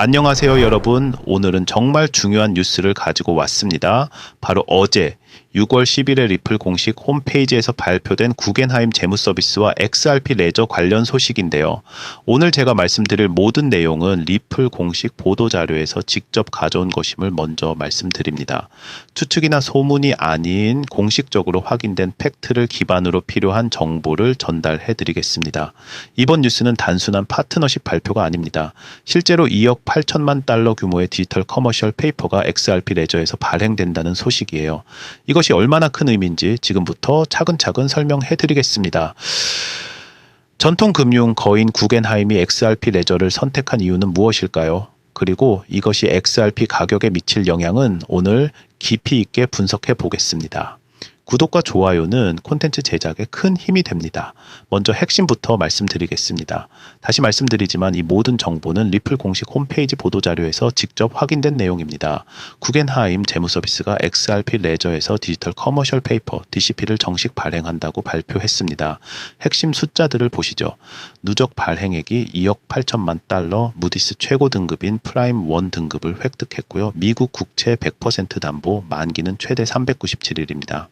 안녕하세요, 여러분. 오늘은 정말 중요한 뉴스를 가지고 왔습니다. 바로 어제 6월 10일에 리플 공식 홈페이지에서 발표된 구겐하임 재무서비스와 XRP 레저 관련 소식인데요. 오늘 제가 말씀드릴 모든 내용은 리플 공식 보도자료에서 직접 가져온 것임을 먼저 말씀드립니다. 추측이나 소문이 아닌 공식적으로 확인된 팩트를 기반으로 필요한 정보를 전달해 드리겠습니다. 이번 뉴스는 단순한 파트너십 발표가 아닙니다. 실제로 2억 8천만 달러 규모의 디지털 커머셜 페이퍼가 XRP 레저에서 발행된다는 소식이에요. 이것이 얼마나 큰 의미인지 지금부터 차근차근 설명해 드리겠습니다. 전통 금융 거인 구겐하임이 XRP 레저를 선택한 이유는 무엇일까요? 그리고 이것이 XRP 가격에 미칠 영향은 오늘 깊이 있게 분석해 보겠습니다. 구독과 좋아요는 콘텐츠 제작에 큰 힘이 됩니다. 먼저 핵심부터 말씀드리겠습니다. 다시 말씀드리지만 이 모든 정보는 리플 공식 홈페이지 보도자료에서 직접 확인된 내용입니다. 구겐하임 재무서비스가 XRP 레저에서 디지털 커머셜 페이퍼 DCP를 정식 발행한다고 발표했습니다. 핵심 숫자들을 보시죠. 누적 발행액이 2억 8천만 달러, 무디스 최고 등급인 프라임 1 등급을 획득했고요. 미국 국채 100% 담보, 만기는 최대 397일입니다.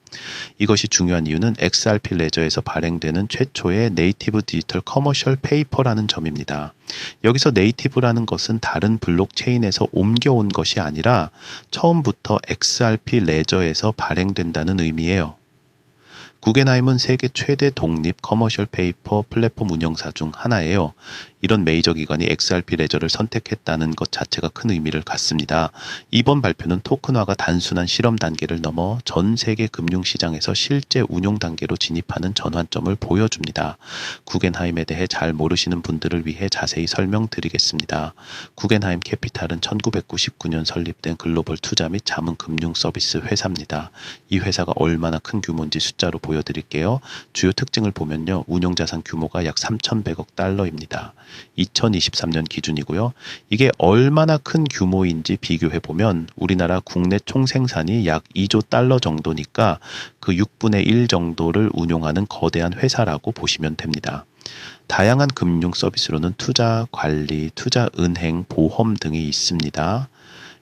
이것이 중요한 이유는 XRP 레저에서 발행되는 최초의 네이티브 디지털 커머셜 페이퍼라는 점입니다. 여기서 네이티브라는 것은 다른 블록체인에서 옮겨온 것이 아니라 처음부터 XRP 레저에서 발행된다는 의미예요. 구겐하임은 세계 최대 독립 커머셜 페이퍼 플랫폼 운영사 중 하나예요. 이런 메이저 기관이 XRP 레저를 선택했다는 것 자체가 큰 의미를 갖습니다. 이번 발표는 토큰화가 단순한 실험 단계를 넘어 전 세계 금융시장에서 실제 운용 단계로 진입하는 전환점을 보여줍니다. 구겐하임에 대해 잘 모르시는 분들을 위해 자세히 설명드리겠습니다. 구겐하임 캐피탈은 1999년 설립된 글로벌 투자 및 자문 금융 서비스 회사입니다. 이 회사가 얼마나 큰 규모인지 숫자로 보여드릴게요. 주요 특징을 보면요. 운용자산 규모가 약 3,100억 달러입니다. 2023년 기준이고요. 이게 얼마나 큰 규모인지 비교해보면 우리나라 국내 총생산이 약 2조 달러 정도니까 그 6분의 1 정도를 운용하는 거대한 회사라고 보시면 됩니다. 다양한 금융 서비스로는 투자 관리, 투자 은행, 보험 등이 있습니다.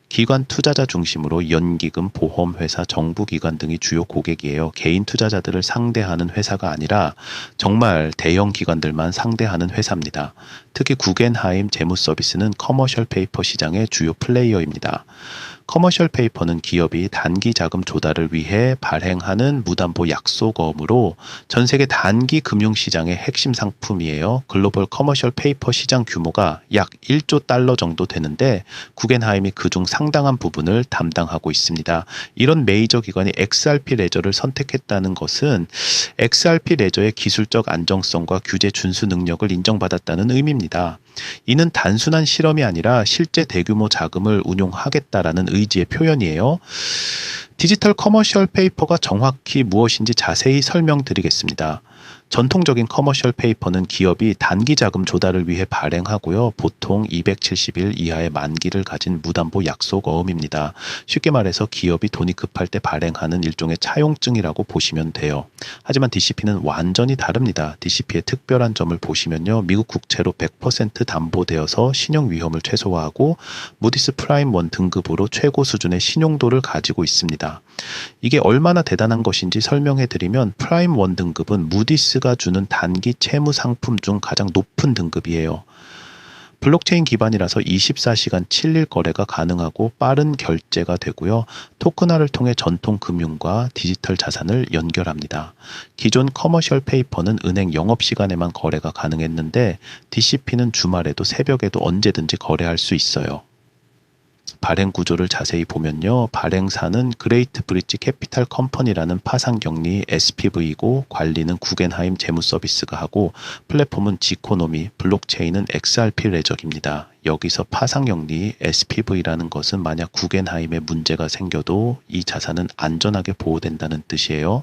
기관 투자자 중심으로 연기금, 보험회사, 정부기관 등이 주요 고객이에요. 개인 투자자들을 상대하는 회사가 아니라 정말 대형 기관들만 상대하는 회사입니다. 특히 구겐하임 재무서비스는 커머셜 페이퍼 시장의 주요 플레이어입니다. 커머셜 페이퍼는 기업이 단기 자금 조달을 위해 발행하는 무담보 약속어으로 전 세계 단기 금융시장의 핵심 상품이에요. 글로벌 커머셜 페이퍼 시장 규모가 약 1조 달러 정도 되는데 구겐하임이 그중 상당한 부분을 담당하고 있습니다. 이런 메이저 기관이 XRP 레저를 선택했다는 것은 XRP 레저의 기술적 안정성과 규제 준수 능력을 인정받았다는 의미입니다. 이는 단순한 실험이 아니라 실제 대규모 자금을 운용하겠다라는 의지의 표현이에요. 디지털 커머셜 페이퍼가 정확히 무엇인지 자세히 설명드리겠습니다. 전통적인 커머셜 페이퍼는 기업이 단기 자금 조달을 위해 발행하고요. 보통 270일 이하의 만기를 가진 무담보 약속 어음입니다. 쉽게 말해서 기업이 돈이 급할 때 발행하는 일종의 차용증이라고 보시면 돼요. 하지만 DCP는 완전히 다릅니다. DCP의 특별한 점을 보시면요. 미국 국채로 100% 담보되어서 신용 위험을 최소화하고 무디스 프라임 1 등급으로 최고 수준의 신용도를 가지고 있습니다. 이게 얼마나 대단한 것인지 설명해 드리면 프라임 1 등급은 무디스가 주는 단기 채무 상품 중 가장 높은 등급이에요. 블록체인 기반이라서 24시간 7일 거래가 가능하고 빠른 결제가 되고요. 토큰화를 통해 전통 금융과 디지털 자산을 연결합니다. 기존 커머셜 페이퍼는 은행 영업시간에만 거래가 가능했는데 DCP는 주말에도 새벽에도 언제든지 거래할 수 있어요. 발행 구조를 자세히 보면요. 발행사는 그레이트 브릿지 캐피탈 컴퍼니라는 파산격리 SPV이고 관리는 구겐하임 재무서비스가 하고 플랫폼은 지코노미, 블록체인은 XRP 레저입니다. 여기서 파상격리 SPV라는 것은 만약 구겐하임에 문제가 생겨도 이 자산은 안전하게 보호된다는 뜻이에요.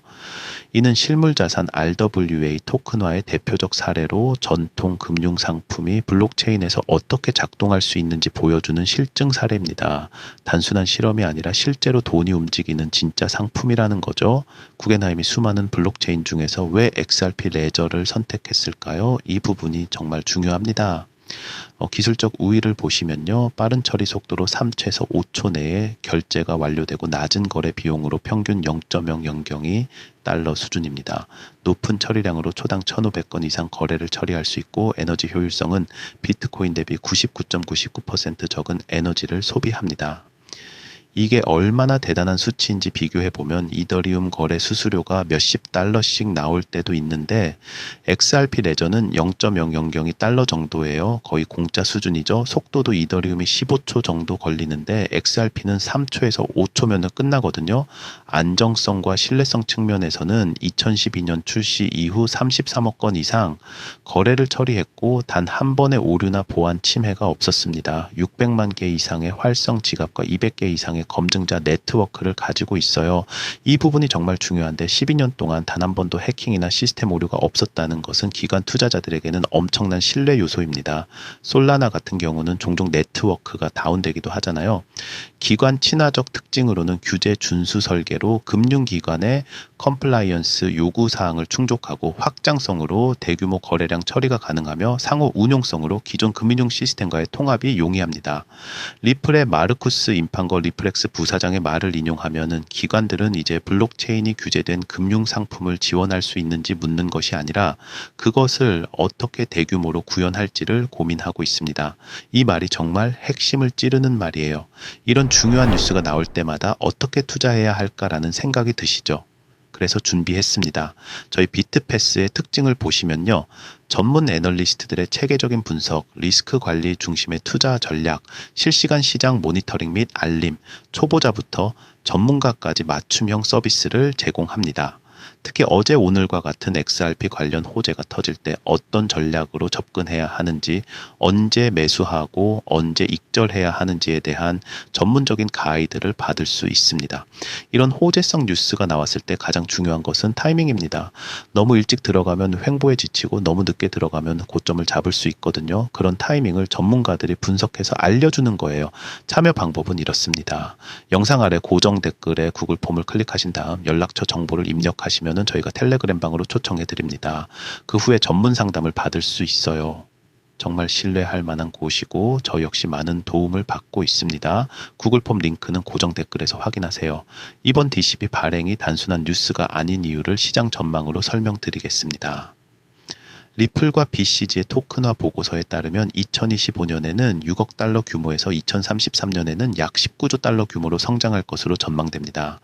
이는 실물자산 RWA 토큰화의 대표적 사례로 전통 금융상품이 블록체인에서 어떻게 작동할 수 있는지 보여주는 실증 사례입니다. 단순한 실험이 아니라 실제로 돈이 움직이는 진짜 상품이라는 거죠. 구겐하임이 수많은 블록체인 중에서 왜 XRP 레저를 선택했을까요? 이 부분이 정말 중요합니다. 기술적 우위를 보시면요. 빠른 처리 속도로 3초에서 5초 내에 결제가 완료되고 낮은 거래 비용으로 평균 0.000이 달러 수준입니다. 높은 처리량으로 초당 1,500건 이상 거래를 처리할 수 있고 에너지 효율성은 비트코인 대비 99.99% 적은 에너지를 소비합니다. 이게 얼마나 대단한 수치인지 비교해보면 이더리움 거래 수수료가 몇십 달러씩 나올 때도 있는데 XRP 레저는 0.000이 달러 정도예요. 거의 공짜 수준이죠. 속도도 이더리움이 15초 정도 걸리는데 XRP는 3초에서 5초면 끝나거든요. 안정성과 신뢰성 측면에서는 2012년 출시 이후 33억 건 이상 거래를 처리했고 단 한 번의 오류나 보안 침해가 없었습니다. 600만 개 이상의 활성 지갑과 200개 이상의 검증자 네트워크를 가지고 있어요. 이 부분이 정말 중요한데 12년 동안 단 한 번도 해킹이나 시스템 오류가 없었다는 것은 기관 투자자들에게는 엄청난 신뢰 요소입니다. 솔라나 같은 경우는 종종 네트워크가 다운되기도 하잖아요. 기관 친화적 특징으로는 규제 준수 설계로 금융기관의 컴플라이언스 요구사항을 충족하고 확장성으로 대규모 거래량 처리가 가능하며 상호 운용성으로 기존 금융 시스템과의 통합이 용이합니다. 리플의 마르쿠스 임판거 리플렉스 부사장의 말을 인용하면은 기관들은 이제 블록체인이 규제된 금융 상품을 지원할 수 있는지 묻는 것이 아니라 그것을 어떻게 대규모로 구현할지를 고민하고 있습니다. 이 말이 정말 핵심을 찌르는 말이에요. 이런 중요한 뉴스가 나올 때마다 어떻게 투자해야 할까라는 생각이 드시죠? 그래서 준비했습니다. 저희 비트패스의 특징을 보시면요. 전문 애널리스트들의 체계적인 분석, 리스크 관리 중심의 투자 전략, 실시간 시장 모니터링 및 알림, 초보자부터 전문가까지 맞춤형 서비스를 제공합니다. 특히 어제 오늘과 같은 XRP 관련 호재가 터질 때 어떤 전략으로 접근해야 하는지, 언제 매수하고 언제 익절해야 하는지에 대한 전문적인 가이드를 받을 수 있습니다. 이런 호재성 뉴스가 나왔을 때 가장 중요한 것은 타이밍입니다. 너무 일찍 들어가면 횡보에 지치고 너무 늦게 들어가면 고점을 잡을 수 있거든요. 그런 타이밍을 전문가들이 분석해서 알려주는 거예요. 참여 방법은 이렇습니다. 영상 아래 고정 댓글에 구글 폼을 클릭하신 다음 연락처 정보를 입력하시면 저희가 텔레그램 방으로 초청해 드립니다. 그 후에 전문 상담을 받을 수 있어요. 정말 신뢰할 만한 곳이고 저 역시 많은 도움을 받고 있습니다. 구글 폼 링크는 고정 댓글에서 확인하세요. 이번 DCP 발행이 단순한 뉴스가 아닌 이유를 시장 전망으로 설명드리겠습니다. 리플과 BCG의 토큰화 보고서에 따르면 2025년에는 6억 달러 규모에서 2033년에는 약 19조 달러 규모로 성장할 것으로 전망됩니다.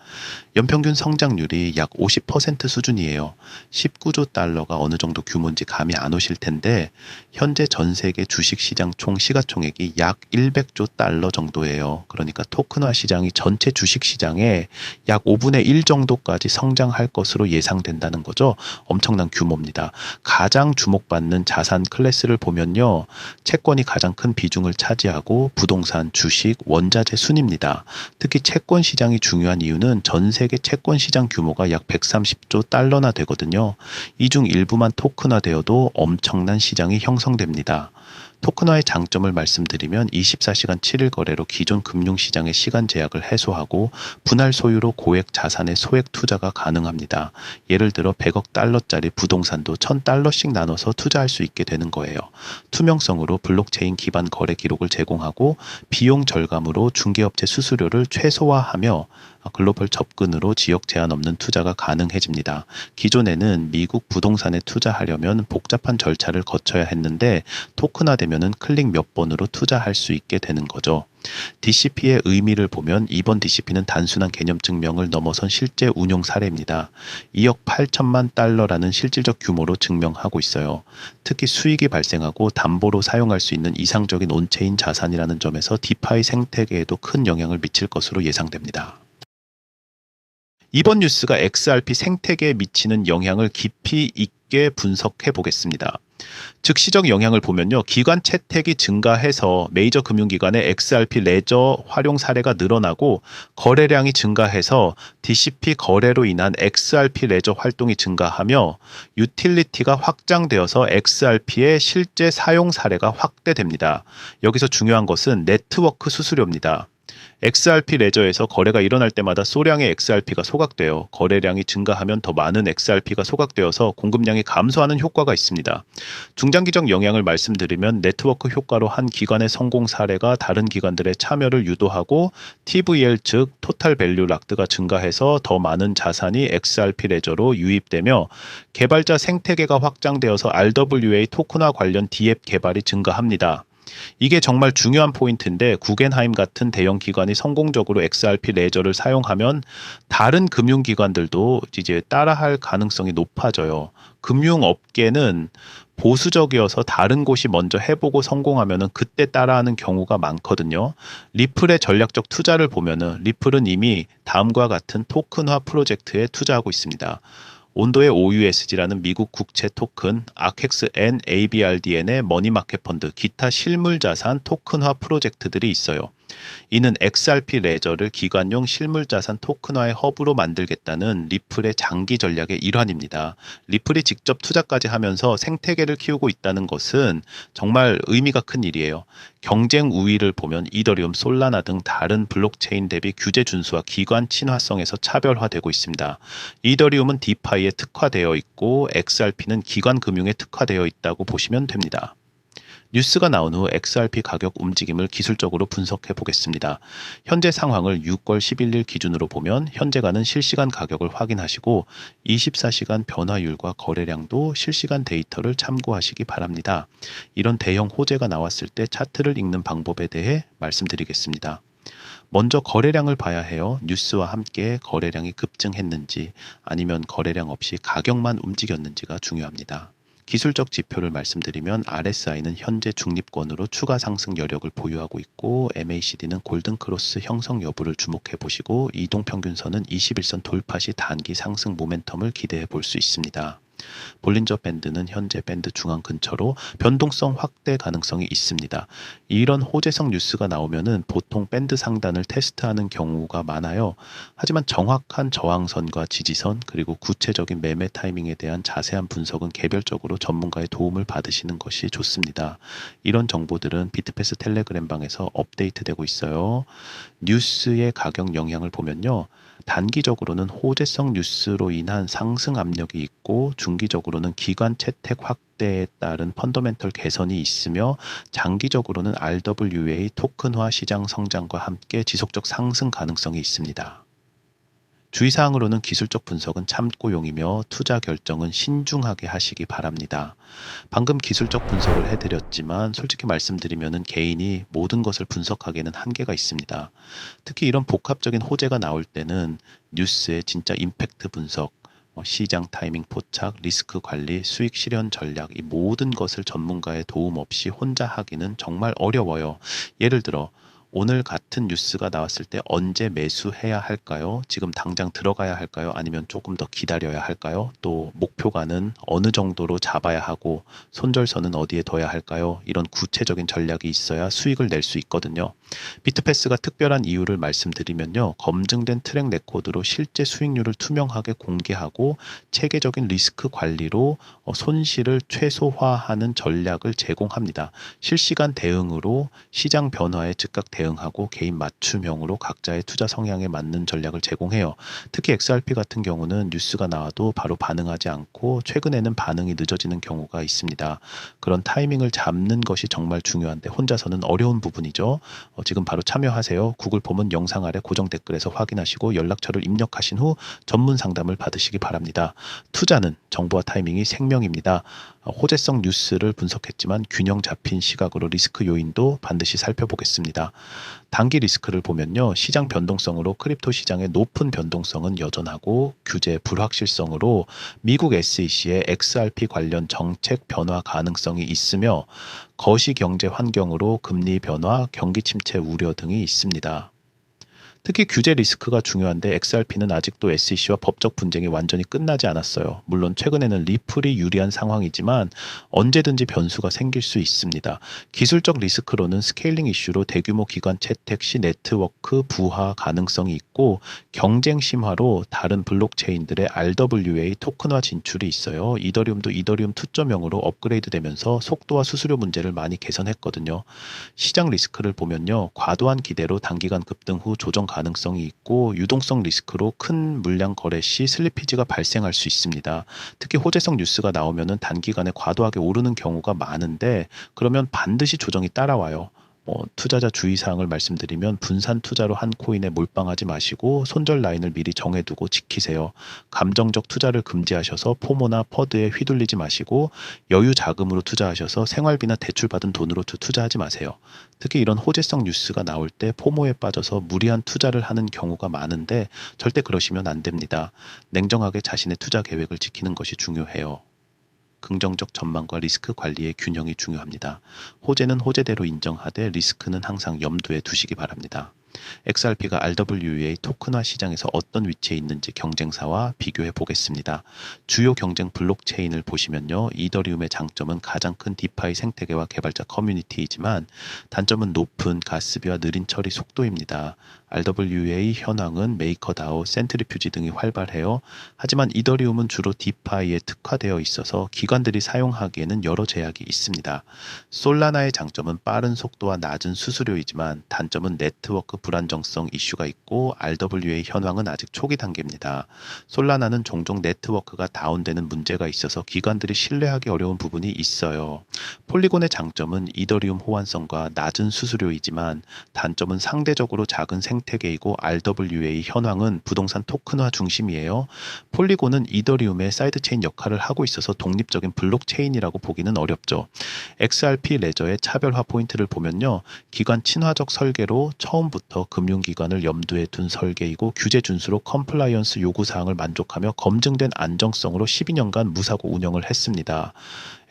연평균 성장률이 약 50% 수준이에요. 19조 달러가 어느 정도 규모인지 감이 안 오실 텐데 현재 전 세계 주식시장 총 시가총액이 약 100조 달러 정도예요. 그러니까 토큰화 시장이 전체 주식시장의 약 5분의 1 정도까지 성장할 것으로 예상된다는 거죠. 엄청난 규모입니다. 가장 주목받는 자산 클래스를 보면요. 채권이 가장 큰 비중을 차지하고 부동산, 주식, 원자재 순입니다. 특히 채권 시장이 중요한 이유는 전 세계 채권 시장 규모가 약 130조 달러나 되거든요. 이 중 일부만 토큰화되어도 엄청난 시장이 형성됩니다. 토큰화의 장점을 말씀드리면 24시간 7일 거래로 기존 금융시장의 시간 제약을 해소하고 분할 소유로 고액 자산의 소액 투자가 가능합니다. 예를 들어 100억 달러짜리 부동산도 1000달러씩 나눠서 투자할 수 있게 되는 거예요. 투명성으로 블록체인 기반 거래 기록을 제공하고 비용 절감으로 중개업체 수수료를 최소화하며 글로벌 접근으로 지역 제한 없는 투자가 가능해집니다. 기존에는 미국 부동산에 투자하려면 복잡한 절차를 거쳐야 했는데 토큰화되면은 클릭 몇 번으로 투자할 수 있게 되는 거죠. DCP의 의미를 보면 이번 DCP는 단순한 개념 증명을 넘어선 실제 운용 사례입니다. 2억 8천만 달러라는 실질적 규모로 증명하고 있어요. 특히 수익이 발생하고 담보로 사용할 수 있는 이상적인 온체인 자산이라는 점에서 디파이 생태계에도 큰 영향을 미칠 것으로 예상됩니다. 이번 뉴스가 XRP 생태계에 미치는 영향을 깊이 있게 분석해 보겠습니다. 즉시적 영향을 보면요. 기관 채택이 증가해서 메이저 금융기관의 XRP 레저 활용 사례가 늘어나고 거래량이 증가해서 DCP 거래로 인한 XRP 레저 활동이 증가하며 유틸리티가 확장되어서 XRP의 실제 사용 사례가 확대됩니다. 여기서 중요한 것은 네트워크 수수료입니다. XRP 레저에서 거래가 일어날 때마다 소량의 XRP가 소각되어 거래량이 증가하면 더 많은 XRP가 소각되어서 공급량이 감소하는 효과가 있습니다. 중장기적 영향을 말씀드리면 네트워크 효과로 한 기관의 성공 사례가 다른 기관들의 참여를 유도하고 TVL 즉 토탈 밸류 락드가 증가해서 더 많은 자산이 XRP 레저로 유입되며 개발자 생태계가 확장되어서 RWA 토큰화 관련 D앱 개발이 증가합니다. 이게 정말 중요한 포인트인데 구겐하임 같은 대형 기관이 성공적으로 XRP 레저를 사용하면 다른 금융기관들도 이제 따라할 가능성이 높아져요. 금융업계는 보수적이어서 다른 곳이 먼저 해보고 성공하면은 그때 따라하는 경우가 많거든요. 리플의 전략적 투자를 보면은 리플은 이미 다음과 같은 토큰화 프로젝트에 투자하고 있습니다. 온도의 OUSG라는 미국 국채 토큰, 아켑스N, ABRDN의 머니마켓 펀드, 기타 실물자산 토큰화 프로젝트들이 있어요. 이는 XRP 레저를 기관용 실물자산 토큰화의 허브로 만들겠다는 리플의 장기 전략의 일환입니다. 리플이 직접 투자까지 하면서 생태계를 키우고 있다는 것은 정말 의미가 큰 일이에요. 경쟁 우위를 보면 이더리움, 솔라나 등 다른 블록체인 대비 규제 준수와 기관 친화성에서 차별화되고 있습니다. 이더리움은 디파이에 특화되어 있고 XRP는 기관 금융에 특화되어 있다고 보시면 됩니다. 뉴스가 나온 후 XRP 가격 움직임을 기술적으로 분석해 보겠습니다. 현재 상황을 6월 11일 기준으로 보면 현재가는 실시간 가격을 확인하시고 24시간 변화율과 거래량도 실시간 데이터를 참고하시기 바랍니다. 이런 대형 호재가 나왔을 때 차트를 읽는 방법에 대해 말씀드리겠습니다. 먼저 거래량을 봐야 해요. 뉴스와 함께 거래량이 급증했는지 아니면 거래량 없이 가격만 움직였는지가 중요합니다. 기술적 지표를 말씀드리면 RSI는 현재 중립권으로 추가 상승 여력을 보유하고 있고 MACD는 골든크로스 형성 여부를 주목해 보시고 이동평균선은 21선 돌파 시 단기 상승 모멘텀을 기대해 볼 수 있습니다. 볼린저 밴드는 현재 밴드 중앙 근처로 변동성 확대 가능성이 있습니다. 이런 호재성 뉴스가 나오면은 보통 밴드 상단을 테스트하는 경우가 많아요. 하지만 정확한 저항선과 지지선 그리고 구체적인 매매 타이밍에 대한 자세한 분석은 개별적으로 전문가의 도움을 받으시는 것이 좋습니다. 이런 정보들은 비트패스 텔레그램방에서 업데이트되고 있어요. 뉴스의 가격 영향을 보면요. 단기적으로는 호재성 뉴스로 인한 상승 압력이 있고 중기적으로는 기관 채택 확대에 따른 펀더멘털 개선이 있으며 장기적으로는 RWA 토큰화 시장 성장과 함께 지속적 상승 가능성이 있습니다. 주의사항으로는 기술적 분석은 참고용이며 투자 결정은 신중하게 하시기 바랍니다. 방금 기술적 분석을 해드렸지만 솔직히 말씀드리면 개인이 모든 것을 분석하기에는 한계가 있습니다. 특히 이런 복합적인 호재가 나올 때는 뉴스의 진짜 임팩트 분석, 시장 타이밍 포착, 리스크 관리, 수익 실현 전략 이 모든 것을 전문가의 도움 없이 혼자 하기는 정말 어려워요. 예를 들어 오늘 같은 뉴스가 나왔을 때 언제 매수해야 할까요? 지금 당장 들어가야 할까요? 아니면 조금 더 기다려야 할까요? 또 목표가는 어느 정도로 잡아야 하고 손절선은 어디에 둬야 할까요? 이런 구체적인 전략이 있어야 수익을 낼 수 있거든요. 비트패스가 특별한 이유를 말씀드리면요. 검증된 트랙 레코드로 실제 수익률을 투명하게 공개하고 체계적인 리스크 관리로 손실을 최소화하는 전략을 제공합니다. 실시간 대응으로 시장 변화에 즉각 대응하고 개인 맞춤형으로 각자의 투자 성향에 맞는 전략을 제공해요. 특히 XRP 같은 경우는 뉴스가 나와도 바로 반응하지 않고 최근에는 반응이 늦어지는 경우가 있습니다. 그런 타이밍을 잡는 것이 정말 중요한데 혼자서는 어려운 부분이죠. 지금 바로 참여하세요. 구글 폼은 영상 아래 고정 댓글에서 확인하시고 연락처를 입력하신 후 전문 상담을 받으시기 바랍니다. 투자는 정보와 타이밍이 생명입니다. 호재성 뉴스를 분석했지만 균형 잡힌 시각으로 리스크 요인도 반드시 살펴보겠습니다. 단기 리스크를 보면요. 시장 변동성으로 크립토 시장의 높은 변동성은 여전하고 규제 불확실성으로 미국 SEC의 XRP 관련 정책 변화 가능성이 있으며 거시 경제 환경으로 금리 변화, 경기 침체 우려 등이 있습니다. 특히 규제 리스크가 중요한데 XRP는 아직도 SEC와 법적 분쟁이 완전히 끝나지 않았어요. 물론 최근에는 리플이 유리한 상황이지만 언제든지 변수가 생길 수 있습니다. 기술적 리스크로는 스케일링 이슈로 대규모 기관 채택 시 네트워크 부하 가능성이 있고, 경쟁 심화로 다른 블록체인들의 RWA 토큰화 진출이 있어요. 이더리움도 이더리움 2.0으로 업그레이드 되면서 속도와 수수료 문제를 많이 개선했거든요. 시장 리스크를 보면요, 과도한 기대로 단기간 급등 후 조정 가능성이 있고, 유동성 리스크로 큰 물량 거래 시 슬리피지가 발생할 수 있습니다. 특히 호재성 뉴스가 나오면은 단기간에 과도하게 오르는 경우가 많은데, 그러면 반드시 조정이 따라와요. 투자자 주의사항을 말씀드리면, 분산 투자로 한 코인에 몰빵하지 마시고 손절 라인을 미리 정해두고 지키세요. 감정적 투자를 금지하셔서 포모나 퍼드에 휘둘리지 마시고, 여유 자금으로 투자하셔서 생활비나 대출받은 돈으로 투자하지 마세요. 특히 이런 호재성 뉴스가 나올 때 포모에 빠져서 무리한 투자를 하는 경우가 많은데, 절대 그러시면 안 됩니다. 냉정하게 자신의 투자 계획을 지키는 것이 중요해요. 긍정적 전망과 리스크 관리의 균형이 중요합니다. 호재는 호재대로 인정하되 리스크는 항상 염두에 두시기 바랍니다. XRP가 RWA 토큰화 시장에서 어떤 위치에 있는지 경쟁사와 비교해 보겠습니다. 주요 경쟁 블록체인을 보시면요, 이더리움의 장점은 가장 큰 디파이 생태계와 개발자 커뮤니티이지만 단점은 높은 가스비와 느린 처리 속도입니다. RWA 현황은 메이커다오, 센트리퓨지 등이 활발해요. 하지만 이더리움은 주로 디파이에 특화되어 있어서 기관들이 사용하기에는 여러 제약이 있습니다. 솔라나의 장점은 빠른 속도와 낮은 수수료이지만 단점은 네트워크 불안정성 이슈가 있고, RWA 현황은 아직 초기 단계입니다. 솔라나는 종종 네트워크가 다운되는 문제가 있어서 기관들이 신뢰하기 어려운 부분이 있어요. 폴리곤의 장점은 이더리움 호환성과 낮은 수수료이지만 단점은 상대적으로 작은 생태계이고, RWA 현황은 부동산 토큰화 중심이에요. 폴리곤은 이더리움의 사이드체인 역할을 하고 있어서 독립적인 블록체인이라고 보기는 어렵죠. XRP 레저의 차별화 포인트를 보면요, 기관 친화적 설계로 처음부터 금융기관을 염두에 둔 설계이고, 규제 준수로 컴플라이언스 요구사항을 만족하며 검증된 안정성으로 12년간 무사고 운영을 했습니다.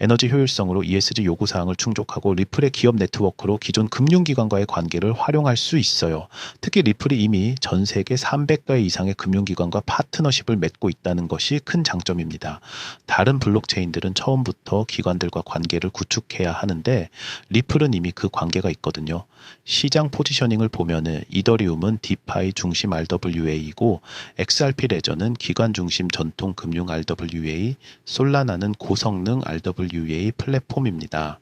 에너지 효율성으로 ESG 요구사항을 충족하고 리플의 기업 네트워크로 기존 금융기관과의 관계를 활용할 수 있어요. 특히 리플이 이미 전 세계 300개 이상의 금융기관과 파트너십을 맺고 있다는 것이 큰 장점입니다. 다른 블록체인들은 처음부터 기관들과 관계를 구축해야 하는데, 리플은 이미 그 관계가 있거든요. 시장 포지셔닝을 보면은 이더리움은 디파이 중심 RWA이고, XRP 레저는 기관 중심 전통 금융 RWA, 솔라나는 고성능 RWA 플랫폼입니다.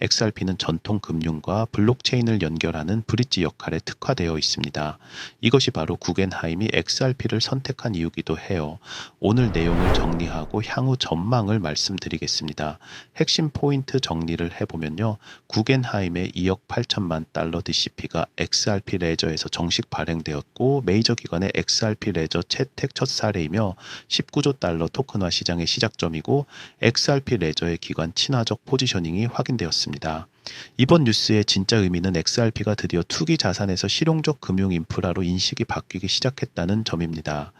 XRP는 전통 금융과 블록체인을 연결하는 브릿지 역할에 특화되어 있습니다. 이것이 바로 구겐하임이 XRP를 선택한 이유기도 해요. 오늘 내용을 정리하고 향후 전망을 말씀드리겠습니다. 핵심 포인트 정리를 해보면요, 구겐하임의 2억 8천만 달러 DCP가 XRP 레저에서 정식 발행되었고, 메이저 기관의 XRP 레저 채택 첫 사례이며 19조 달러 토큰화 시장의 시작점이고, XRP 레저의 기관 친화적 포지셔닝이 확인되었습니다. 이번 뉴스의 진짜 의미는 XRP가 드디어 투기 자산에서 실용적 금융 인프라로 인식이 바뀌기 시작했다는 점입니다.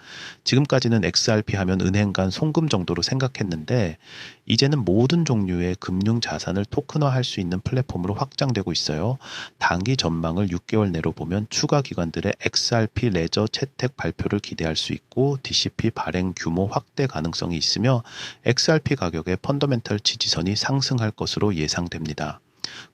지금까지는 XRP 하면 은행 간 송금 정도로 생각했는데, 이제는 모든 종류의 금융 자산을 토큰화할 수 있는 플랫폼으로 확장되고 있어요. 단기 전망을 6개월 내로 보면 추가 기관들의 XRP 레저 채택 발표를 기대할 수 있고, DCP 발행 규모 확대 가능성이 있으며 XRP 가격의 펀더멘털 지지선이 상승할 것으로 예상됩니다.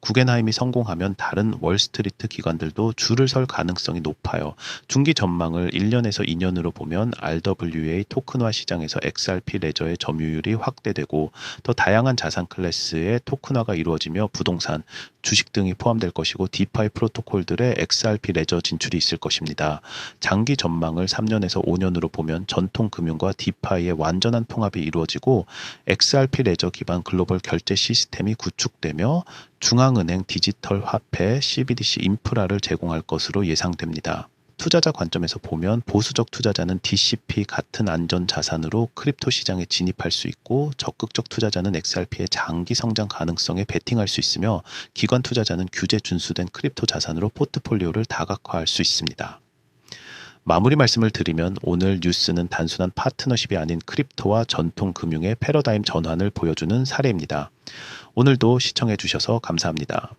구겐하임이 성공하면 다른 월스트리트 기관들도 줄을 설 가능성이 높아요. 중기 전망을 1년에서 2년으로 보면 RWA 토큰화 시장에서 XRP 레저의 점유율이 확대되고, 더 다양한 자산 클래스의 토큰화가 이루어지며 부동산, 주식 등이 포함될 것이고, 디파이 프로토콜들의 XRP 레저 진출이 있을 것입니다. 장기 전망을 3년에서 5년으로 보면 전통 금융과 디파이의 완전한 통합이 이루어지고, XRP 레저 기반 글로벌 결제 시스템이 구축되며 중앙은행 디지털 화폐 CBDC 인프라를 제공할 것으로 예상됩니다. 투자자 관점에서 보면 보수적 투자자는 DCP 같은 안전 자산으로 크립토 시장에 진입할 수 있고, 적극적 투자자는 XRP의 장기 성장 가능성에 베팅할 수 있으며, 기관 투자자는 규제 준수된 크립토 자산으로 포트폴리오를 다각화할 수 있습니다. 마무리 말씀을 드리면, 오늘 뉴스는 단순한 파트너십이 아닌 크립토와 전통 금융의 패러다임 전환을 보여주는 사례입니다. 오늘도 시청해 주셔서 감사합니다.